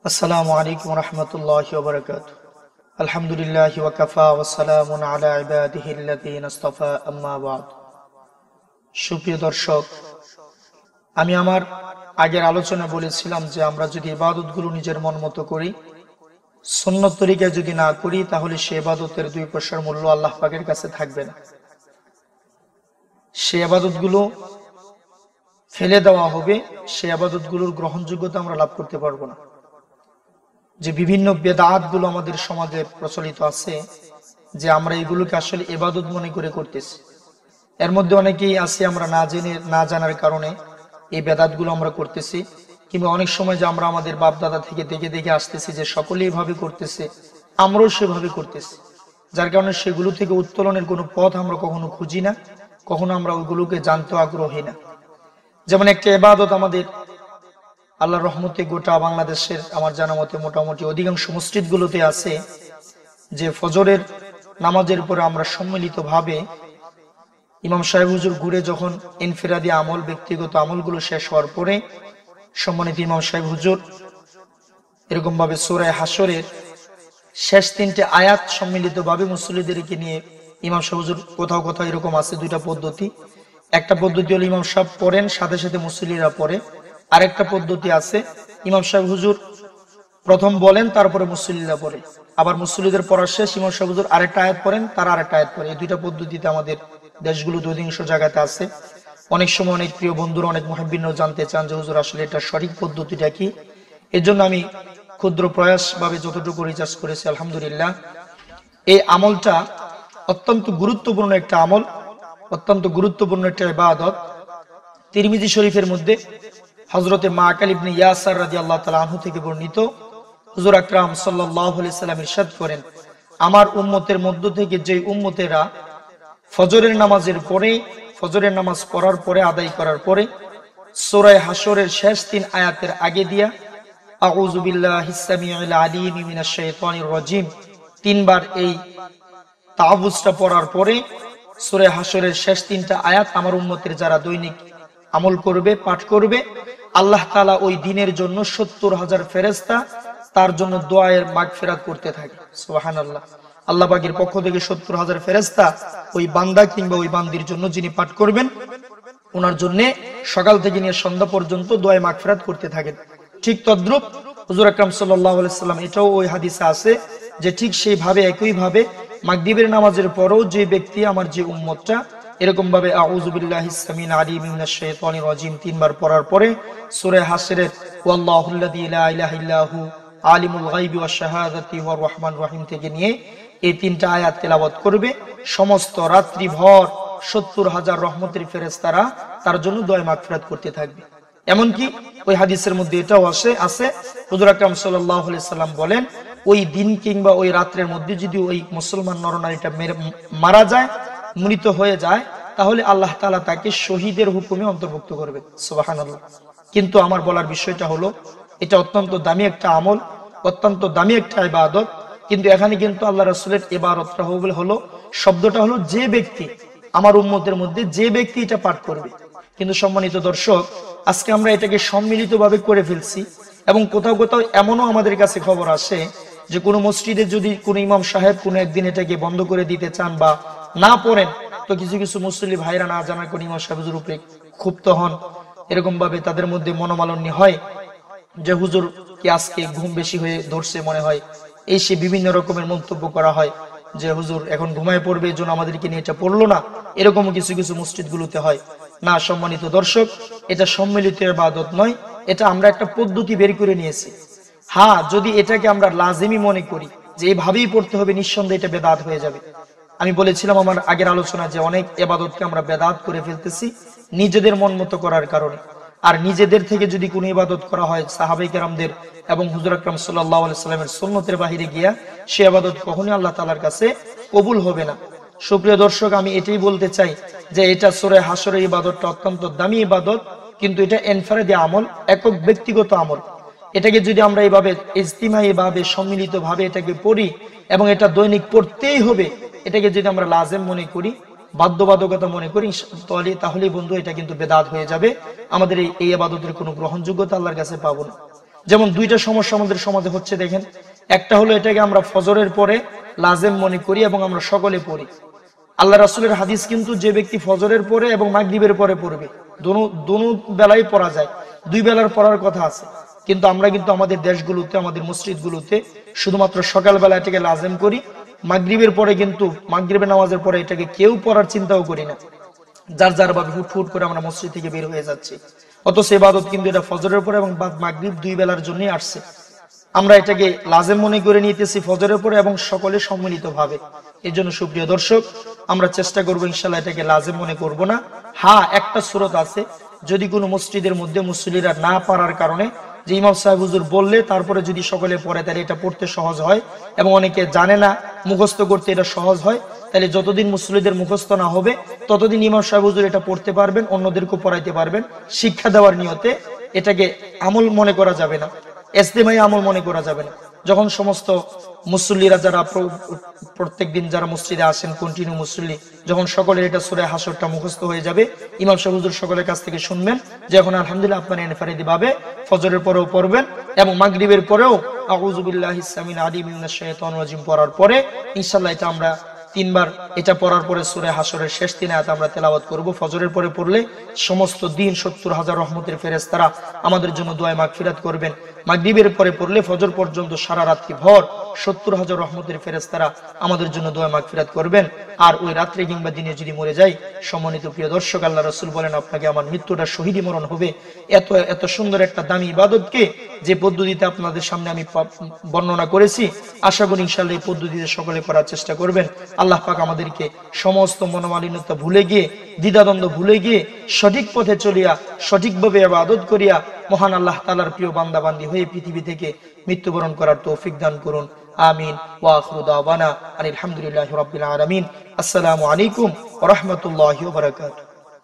আসসালামু আলাইকুম রহমতুল্লাহি ওয়া বারাকাতুহু। আলহামদুলিল্লাহি ওয়া কাফা ওয়া সালামুন আলা ইবাদিহিল্লাযীনা ইসতাফা, আম্মা বা'দ। সুপ্রিয় দর্শক, আমি আমার আগের আলোচনায় বলেছিলাম যে আমরা যদি ইবাদতগুলো নিজের মন মতো করি, সুন্নত তরিকায় যদি না করি, তাহলে সে ইবাদতের 2 পয়সার মূল্য আল্লাহ পাকের কাছে থাকবে না। সে ইবাদতগুলো ফেলে দেওয়া হবে, সে ইবাদতগুলোর গ্রহণযোগ্যতা আমরা লাভ করতে পারবো না। যে বিভিন্ন বেদাত গুলো আমাদের সমাজে প্রচলিত আছে, যে আমরা এগুলোকে আসলে ইবাদত মনে করে করতেছি। এর মধ্যে অনেকেই আছে আমরা না জেনে না জানার কারণে এই বেদাত গুলো আমরা করতেছি, কিংবা অনেক সময় যে আমরা আমাদের বাপ দাদা থেকে দেখে দেখে আসতেছি যে সকলে এইভাবে করতেছে, আমরাও সেভাবে করতেছি, যার কারণে সেগুলো থেকে উত্তোলনের কোনো পথ আমরা কখনো খুঁজি না, কখনো আমরা ওইগুলোকে জানতে আগ্রহী না। যেমন একটা ইবাদত আমাদের আল্লাহর রহমতে গোটা বাংলাদেশের আমার জানা মতে মোটামুটি অধিকাংশ মসজিদগুলোতে আছে, যে ফজরের নামাজের পরে আমরা সম্মিলিতভাবে ইমাম সাহেব হুজুর ঘুরে যখন ইনফিরাদি আমল, ব্যক্তিগত আমলগুলো শেষ হওয়ার পরে সম্মানিত ইমাম সাহেব হুজুর এরকম ভাবে সূরা হাশরের শেষ 3টে আয়াত সম্মিলিতভাবে মুসল্লিদেরকে নিয়ে ইমাম সাহেব হুজুর কোথাও কোথাও এরকম আছে 2টা পদ্ধতি। একটা পদ্ধতি হলো ইমাম সাহেব পড়েন, সাথে সাথে মুসল্লিরা পড়ে। আরেকটা পদ্ধতি আছে ইমাম সাহেব হুজুর প্রথম বলেন, তারপরে মুসল্লিরা পড়ে। আবার মুসল্লিদের পড়ার শেষ ইমাম সাহেব হুজুর আরেকটা আয়াত পড়েন, তার আরেকটা আয়াত পড়ে। এই 2টা পদ্ধতিতে আমাদের দেশগুলো অধিকাংশ জায়গাতে আছে। অনেক সময় অনেক প্রিয় বন্ধুরা, অনেক মুহাব্বিররাও জানতে চান যে হুজুর আসলে এটা সঠিক পদ্ধতিটা কি। এর জন্য আমি ক্ষুদ্র প্রয়াস ভাবে যতটুকু রিসার্চ করেছি, আলহামদুলিল্লাহ এই আমলটা অত্যন্ত গুরুত্বপূর্ণ একটা আমল, অত্যন্ত গুরুত্বপূর্ণ একটা ইবাদত। তিরমিজি শরীফের মধ্যে হযরতে মাকাল ইবনে ইয়াসার রাদিয়াল্লাহু তাআলা আনহু থেকে বর্ণিত, হুজুর আকরাম সাল্লাল্লাহু আলাইহি সাল্লাম ইরশাদ করেন, আমার উম্মতের মধ্য থেকে যে উম্মতেরা ফজরের নামাজের পরে, ফজরের নামাজ পড়ার পরে, আদায় করার পরে সূরা হাশরের শেষ 3 আয়াতের আগে দিয়া আউযু বিল্লাহিস সামিউল আলিম মিনাশ শাইতানির রাজিম 3 বার এই তাআবুজটা পড়ার পরে সূরা হাশরের শেষ 3টা আয়াত আমার উম্মতের যারা দৈনিক আমল করবে, পাঠ করবে, আল্লাহ তাআলা ওই দিনের জন্য 70,000 ফেরেশতা তার জন্য দোয়ায়ের মাগফিরাত করতে থাকে। সুবহানাল্লাহ। আল্লাহ পাকের পক্ষ থেকে 70,000 ফেরেশতা ওই বান্দা কিংবা ওই বান্দির জন্য যিনি পাঠ করবেন, ওনার জন্য সকাল থেকে নিয়ে সন্ধ্যা পর্যন্ত দোয়ায়ে মাগফিরাত করতে থাকেন। ঠিক তদ্রূপ হুজুর আকরাম সাল্লাল্লাহু আলাইহি সাল্লাম এটাও ওই হাদিসে আছে যে ঠিক সেইভাবে একইভাবে মাগরিবের নামাজের পরেও যে ব্যক্তি, আমার যে উম্মতটা এরকম ভাবে আউযু বিল্লাহিস সামিউল আলিম মিনাশ শাইতানির রাজিম 3 বার পড়ার পরে সূরা হাশরের ওয়াল্লাহুল্লাযী লা ইলাহা ইল্লাহু আলিমুল গায়বি ওয়াশ শাহাদাতি ওয়ার রহমানির রহিম থেকে নিয়ে এই 3টা আয়াত তেলাওয়াত করবে, সমস্ত রাত্রি ভর 70,000 রহমতের ফেরেশতারা তার জন্য দোয়া মাগফিরাত করতে থাকবে। এমনকি ওই হাদিসের মধ্যে এটাও আছে হুজুর আকরাম সাল্লাল্লাহু আলাইহি সাল্লাম বলেন, ওই দিন কিংবা ওই রাত্রের মধ্যে যদি ওই মুসলমান নরনারীটা মারা যায়, মৃত হয়ে যায়, তাহলে আল্লাহ তাআলা তাকে শহীদের হুকুমে অন্তর্ভুক্ত করবে। সুবহানাল্লাহ। কিন্তু আমার বলার বিষয়টা হলো, এটা অত্যন্ত দামি একটা আমল, অত্যন্ত দামি একটা ইবাদত, কিন্তু এখানে কিন্তু আল্লাহ রাসূলের ইবাদতটা হলো, শব্দটা হলো যে ব্যক্তি, আমার উম্মতের মধ্যে যে ব্যক্তি এটা পাঠ করবে। কিন্তু সম্মানিত দর্শক, আজকে আমরা এটাকে সম্মিলিতভাবে করে ফেলছি, এবং কোথাও কোথাও এমনও আমাদের কাছে খবর আসে যে কোনো মসজিদে যদি কোনো ইমাম সাহেব কোনো একদিন এটাকে বন্ধ করে দিতে চান বা না পড়েন, তো কিছু কিছু মুসল্লি ভাইরা না জানার কোন ইমাম সাহেবের উপরে ক্ষুব্ধ হন। এরকম ভাবে তাদের মধ্যে মনোমালিন্য হয় যে হুজুর কি আজকে ঘুম বেশি হয়ে ধরছে মনে হয়, এই সে বিভিন্ন রকমের মন্তব্য করা হয় যে হুজুর এখন ঘুমায় পড়বে, এই জন্য আমাদেরকে নিয়ে এটা পড়লো না। এরকম কিছু কিছু মসজিদগুলোতে হয় না। সম্মানিত দর্শক, এটা সম্মিলিত ইবাদত নয়, এটা আমরা একটা পদ্ধতি বের করে নিয়েছি। হ্যাঁ, যদি এটাকে আমরা লাজিমি মনে করি যে এইভাবেই পড়তে হবে, নিঃসন্দেহে এটা বেদাত হয়ে যাবে। আমি বলেছিলাম আমার আগের আলোচনা যে অনেক ইবাদতকে আমরা বেদাত করে ফেলতেছি নিজেদের মন মতো করার কারণে। আর নিজেদের থেকে যদি কোনো ইবাদত করা হয় সাহাবায়ে কেরামদের এবং হুজুর আকরাম সাল্লাল্লাহু আলাইহি সাল্লামের সুন্নতের বাহিরে গিয়া, সে ইবাদত কখনোই আল্লাহ তাআলার কাছে কবুল হবে না। সুপ্রিয় দর্শক, আমি এটাই বলতে চাই যে এটা সূরা হাশরের ইবাদতটা অত্যন্ত দামি ইবাদত, কিন্তু এটা ইনফারাদি আমল, একক ব্যক্তিগত আমল। এটাকে যদি আমরা এইভাবে ইজতিমাই ভাবে সম্মিলিত ভাবে এটাকে পড়ি এবং এটা দৈনিক পড়তেই হবে, এটাকে যদি আমরা লাজেম মনে করি, বাধ্যবাধকতা মনে করি, তাহলে বন্ধু এটা কিন্তু বেদাত হয়ে যাবে। আমাদের এই ইবাদতের কোনো গ্রহণযোগ্যতা আল্লাহর কাছে পাবো না। যেমন দুইটা সমস্যা আমাদের সমাজে হচ্ছে দেখেন, একটা হলো এটাকে আমরা ফজরের পরে লাজেম মনে করি এবং আমরা সকলে পড়ি। আল্লাহ রাসূলের হাদিস কিন্তু যে ব্যক্তি ফজরের পরে এবং মাগরিবের পরে পড়বে, দোনো বেলায় পড়া যায়, দুই বেলার পড়ার কথা আছে, কিন্তু আমরা কিন্তু আমাদের দেশগুলোতে, আমাদের মসজিদগুলোতে শুধুমাত্র সকালবেলা এটাকে লাজেম করি, মাগরিবের পরে কিন্তু মাগরিবের নামাজের পরে এটাকে কেউ পড়ার চিন্তাও করি না, যার যার ভাবে হুট করে আমরা মসজিদ থেকে বের হয়ে যাচ্ছি। অথচ ইবাদত কিন্তু এটা ফজরের পরে এবং মাগরিব দুই বেলার জন্যই আসছে। আমরা এটাকে লাজেম মনে করে নিতেছি ফজরের পরে এবং সকলে সম্মিলিত ভাবে। এই জন্য সুপ্রিয় দর্শক, আমরা চেষ্টা করবো ইনশাল্লাহ এটাকে লাজেম মনে করব না। হ্যাঁ, একটা সুরত আছে, যদি কোনো মসজিদের মধ্যে মুসল্লিরা না পারার কারণে যে ইমাম সাহেব হুজুর বললে তারপরে যদি সকলে পড়ে, তাহলে এটা পড়তে সহজ হয় এবং অনেকে জানে না, মুখস্থ করতে এটা সহজ হয়, তাহলে যতদিন মুসল্লিদের মুখস্থ না হবে ততদিন ইমাম সাহেব হুজুর এটা পড়তে পারবেন, অন্যদেরকেও পড়াইতে পারবেন, শিক্ষা দেওয়ার নিয়তে। এটাকে আমল মনে করা যাবে না, ইজতেমাই আমল মনে করা যাবে না। যখন সমস্ত মুসল্লিরা যারা প্রত্যেকদিন যারা মসজিদে আসেন কন্টিনিউ মুসল্লি, যখন সকলের এটা সূরা হাসরটা মুখস্থ হয়ে যাবে, ইমাম সাহেব হুজুর সকলের কাছ থেকে শুনবেন যে এখন আলহামদুলিল্লাহ আপনারা ইনফারিদি ভাবে ফজরের পরেও পড়বেন এবং মাগরিবের পরেও আউযু বিল্লাহিস সামিল আলিম মিনাশ শাইতানির রাজিম পড়ার পরে ইনশাআল্লাহ এটা আমরা তিনবার, এটা পড়ার পরে সূরা হাসরের শেষ 3 আয়াত আমরা তেলাওয়াত করব। ফজরের পরে পড়লে সমস্ত দিন 70,000 রহমতের ফেরেশতারা আমাদের জন্য দোয়া মাগফিরাত করবেন। মাগরিবের পরে পড়লে ফজর পর্যন্ত সারা রাত্রি ভর 70,000 রহমতের ফেরেশতারা আমাদের জন্য দোয়া মাগফিরাত করবেন। আর ওই রাত্রে কিংবা দিনে যদি মরে যাই, সম্মানিত প্রিয় দর্শক, আল্লাহ রাসূল বলেন আপনাকে আমার মৃত্যুটা শহীদি মরণ হবে। এত সুন্দর একটা দামি ইবাদতকে যে পদ্ধতিতে আপনাদের সামনে আমি বর্ণনা করেছি, আশা করি ইনশাআল্লাহ এই পদ্ধতিতে সকলে করার চেষ্টা করবেন। আল্লাহ পাক আমাদেরকে সমস্ত মনোমালিন্যতা ভুলে গিয়ে, দ্বিধাদ্বন্দ্ব ভুলে গিয়ে সঠিক পথে চলিয়া সঠিকভাবে ইবাদত করিয়া মহান আল্লাহ তাআলার প্রিয় বান্দা বান্দি হয়ে পৃথিবী থেকে মৃত্যুবরণ করার তৌফিক দান করুন। আমিন। ওয়া আখিরু দাওয়ানা আলহামদুলিল্লাহি রাব্বিল আলামিন। আসসালামু আলাইকুম ওয়া রাহমাতুল্লাহি ওয়া বারাকাতুহু।